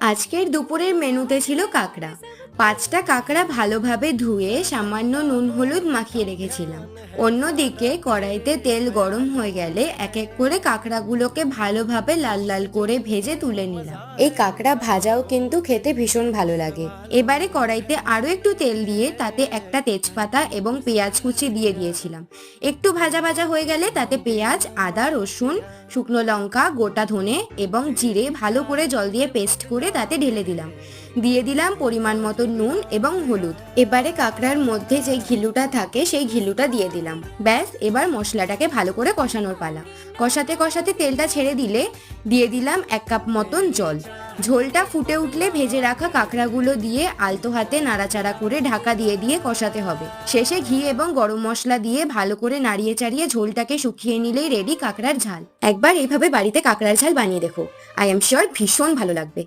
আজকের দুপুরের মেনুতে ছিল কাঁকড়া। 5টা কাঁকড়া ভালোভাবে ধুয়ে সামান্য নুন হলুদ মাখিয়ে রেখেছিলাম। অন্যদিকে কড়াইতে তেল গরম হয়ে গেলে এক এক করে কাঁকড়াগুলোকে ভালোভাবে লাল লাল করে ভেজে তুলে নিলাম। এই কাঁকড়া ভাজাও কিন্তু খেতে ভীষণ ভালো লাগে। এবারে কড়াইতে আরো একটু তেল দিয়ে তাতে একটা তেজপাতা এবং পেঁয়াজ কুচি দিয়ে দিয়েছিলাম। একটু ভাজা ভাজা হয়ে গেলে তাতে পেঁয়াজ, আদা, রসুন, শুকনো লঙ্কা, গোটা ধনে এবং জিরে ভালো করে জল দিয়ে পেস্ট করে তাতে ঢেলে দিলাম। দিয়ে দিলাম পরিমাণ মতো নুন এবং হলুদ। এবারে কাঁকড়ার মধ্যে যে ঘিলুটা থাকে সেই ঘিলুটা দিয়ে দিলাম। ব্যাস, এবার মশলাটাকে ভালো করে কষানোর পালা। কষাতে কষাতে তেলটা ছেড়ে দিলে দিয়ে দিলাম 1 কাপ মতন জল। ঝোলটা ফুটে উঠলে ভেজে রাখা কাঁকড়াগুলো দিয়ে আলতো হাতে নাড়াচাড়া করে ঢাকা দিয়ে দিয়ে কষাতে হবে। শেষে ঘি এবং গরম মশলা দিয়ে ভালো করে নাড়িয়ে চাড়িয়ে ঝোলটাকে শুকিয়ে নিলেই রেডি কাঁকড়ার ঝাল। একবার এইভাবে বাড়িতে কাঁকড়ার ঝাল বানিয়ে দেখো, আই এম শিওর ভীষণ ভালো লাগবে।